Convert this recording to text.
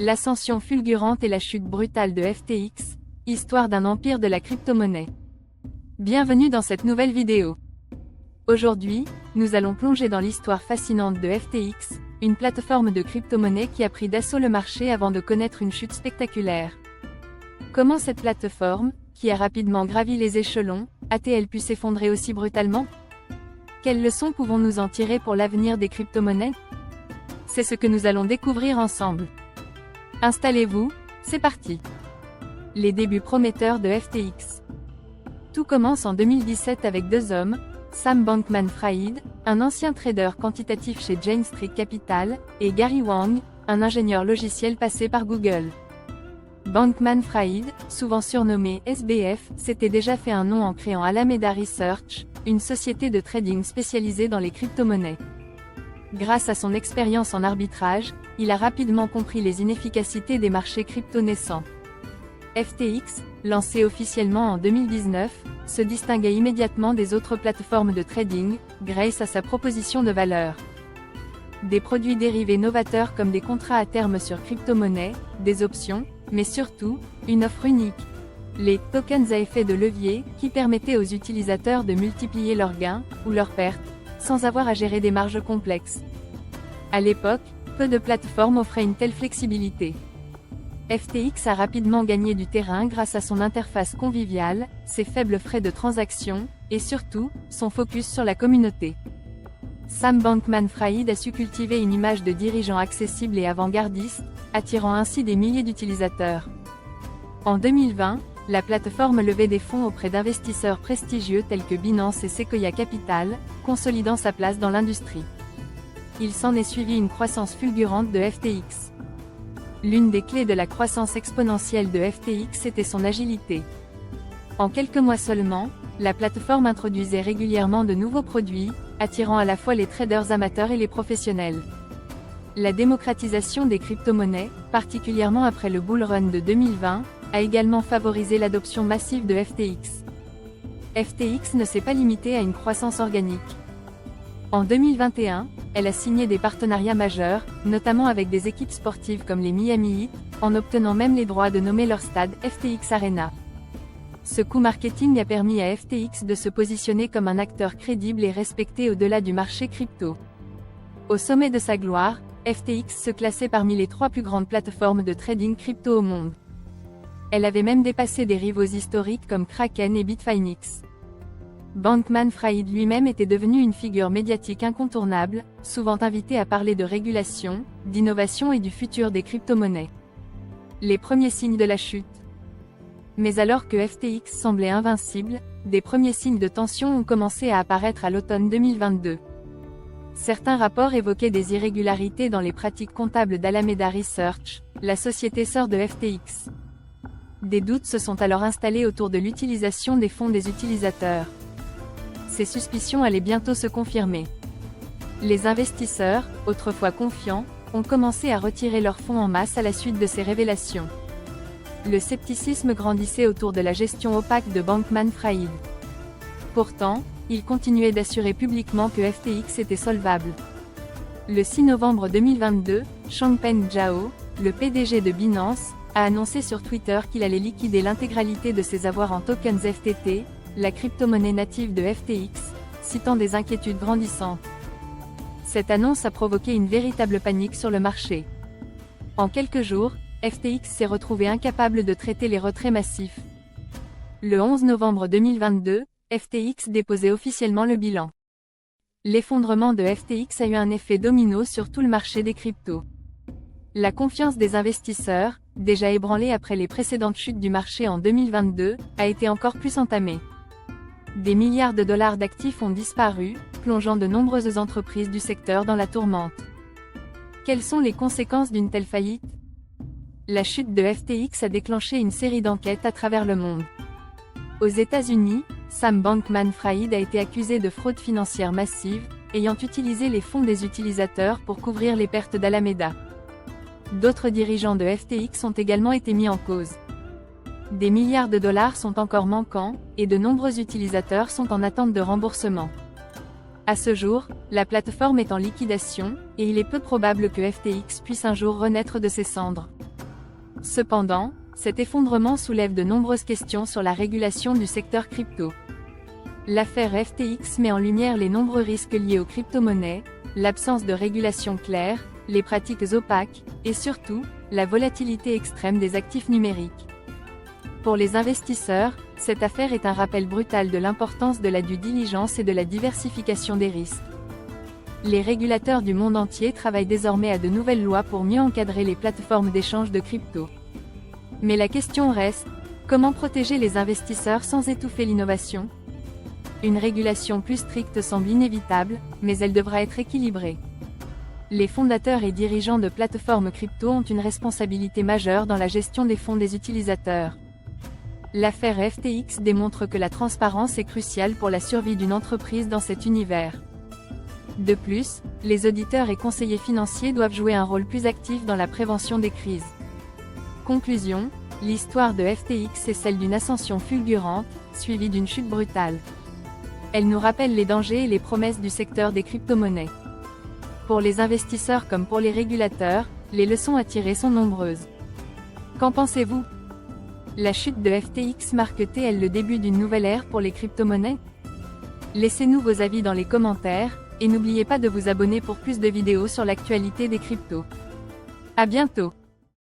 L'ascension fulgurante et la chute brutale de FTX, histoire d'un empire de la crypto-monnaie. Bienvenue dans cette nouvelle vidéo. Aujourd'hui, nous allons plonger dans l'histoire fascinante de FTX, une plateforme de crypto-monnaie qui a pris d'assaut le marché avant de connaître une chute spectaculaire. Comment cette plateforme, qui a rapidement gravi les échelons, a-t-elle pu s'effondrer aussi brutalement? Quelles leçons pouvons-nous en tirer pour l'avenir des crypto-monnaies? C'est ce que nous allons découvrir ensemble. Installez-vous, c'est parti. Les débuts prometteurs de FTX. Tout commence en 2017 avec deux hommes, Sam Bankman-Fried, un ancien trader quantitatif chez Jane Street Capital, et Gary Wang, un ingénieur logiciel passé par Google. Bankman-Fried, souvent surnommé SBF, s'était déjà fait un nom en créant Alameda Research, une société de trading spécialisée dans les crypto-monnaies. Grâce à son expérience en arbitrage, il a rapidement compris les inefficacités des marchés crypto naissants. FTX, lancé officiellement en 2019, se distinguait immédiatement des autres plateformes de trading, grâce à sa proposition de valeur. Des produits dérivés novateurs comme des contrats à terme sur crypto-monnaies, des options, mais surtout, une offre unique. Les tokens à effet de levier, qui permettaient aux utilisateurs de multiplier leurs gains, ou leurs pertes, sans avoir à gérer des marges complexes. À l'époque, peu de plateformes offraient une telle flexibilité. FTX a rapidement gagné du terrain grâce à son interface conviviale, ses faibles frais de transaction, et surtout, son focus sur la communauté. Sam Bankman-Fried a su cultiver une image de dirigeant accessible et avant-gardiste, attirant ainsi des milliers d'utilisateurs. En 2020, la plateforme levait des fonds auprès d'investisseurs prestigieux tels que Binance et Sequoia Capital, consolidant sa place dans l'industrie. Il s'en est suivi une croissance fulgurante de FTX. L'une des clés de la croissance exponentielle de FTX était son agilité. En quelques mois seulement, la plateforme introduisait régulièrement de nouveaux produits, attirant à la fois les traders amateurs et les professionnels. La démocratisation des crypto-monnaies, particulièrement après le bull run de 2020, a également favorisé l'adoption massive de FTX. FTX ne s'est pas limitée à une croissance organique. En 2021, elle a signé des partenariats majeurs, notamment avec des équipes sportives comme les Miami Heat, en obtenant même les droits de nommer leur stade FTX Arena. Ce coup marketing a permis à FTX de se positionner comme un acteur crédible et respecté au-delà du marché crypto. Au sommet de sa gloire, FTX se classait parmi les 3 plus grandes plateformes de trading crypto au monde. Elle avait même dépassé des rivaux historiques comme Kraken et Bitfinex. Bankman-Fried lui-même était devenu une figure médiatique incontournable, souvent invité à parler de régulation, d'innovation et du futur des crypto-monnaies. Les premiers signes de la chute. Mais alors que FTX semblait invincible, des premiers signes de tension ont commencé à apparaître à l'automne 2022. Certains rapports évoquaient des irrégularités dans les pratiques comptables d'Alameda Research, la société sœur de FTX. Des doutes se sont alors installés autour de l'utilisation des fonds des utilisateurs. Ces suspicions allaient bientôt se confirmer. Les investisseurs, autrefois confiants, ont commencé à retirer leurs fonds en masse à la suite de ces révélations. Le scepticisme grandissait autour de la gestion opaque de Bankman-Fried. Pourtant, il continuait d'assurer publiquement que FTX était solvable. Le 6 novembre 2022, Changpeng Zhao, le PDG de Binance, a annoncé sur Twitter qu'il allait liquider l'intégralité de ses avoirs en tokens FTT, la crypto-monnaie native de FTX, citant des inquiétudes grandissantes. Cette annonce a provoqué une véritable panique sur le marché. En quelques jours, FTX s'est retrouvé incapable de traiter les retraits massifs. Le 11 novembre 2022, FTX déposait officiellement le bilan. L'effondrement de FTX a eu un effet domino sur tout le marché des cryptos. La confiance des investisseurs, déjà ébranlée après les précédentes chutes du marché en 2022, a été encore plus entamée. Des milliards de dollars d'actifs ont disparu, plongeant de nombreuses entreprises du secteur dans la tourmente. Quelles sont les conséquences d'une telle faillite? La chute de FTX a déclenché une série d'enquêtes à travers le monde. Aux États-Unis, Sam Bankman-Fried a été accusé de fraude financière massive, ayant utilisé les fonds des utilisateurs pour couvrir les pertes d'Alameda. D'autres dirigeants de FTX ont également été mis en cause. Des milliards de dollars sont encore manquants, et de nombreux utilisateurs sont en attente de remboursement. À ce jour, la plateforme est en liquidation, et il est peu probable que FTX puisse un jour renaître de ses cendres. Cependant, cet effondrement soulève de nombreuses questions sur la régulation du secteur crypto. L'affaire FTX met en lumière les nombreux risques liés aux crypto-monnaies, l'absence de régulation claire, les pratiques opaques, et surtout, la volatilité extrême des actifs numériques. Pour les investisseurs, cette affaire est un rappel brutal de l'importance de la due diligence et de la diversification des risques. Les régulateurs du monde entier travaillent désormais à de nouvelles lois pour mieux encadrer les plateformes d'échange de crypto. Mais la question reste, comment protéger les investisseurs sans étouffer l'innovation? Une régulation plus stricte semble inévitable, mais elle devra être équilibrée. Les fondateurs et dirigeants de plateformes crypto ont une responsabilité majeure dans la gestion des fonds des utilisateurs. L'affaire FTX démontre que la transparence est cruciale pour la survie d'une entreprise dans cet univers. De plus, les auditeurs et conseillers financiers doivent jouer un rôle plus actif dans la prévention des crises. Conclusion, l'histoire de FTX est celle d'une ascension fulgurante, suivie d'une chute brutale. Elle nous rappelle les dangers et les promesses du secteur des crypto-monnaies. Pour les investisseurs comme pour les régulateurs, les leçons à tirer sont nombreuses. Qu'en pensez-vous? La chute de FTX marque-t-elle le début d'une nouvelle ère pour les crypto-monnaies? Laissez-nous vos avis dans les commentaires, et n'oubliez pas de vous abonner pour plus de vidéos sur l'actualité des cryptos. À bientôt!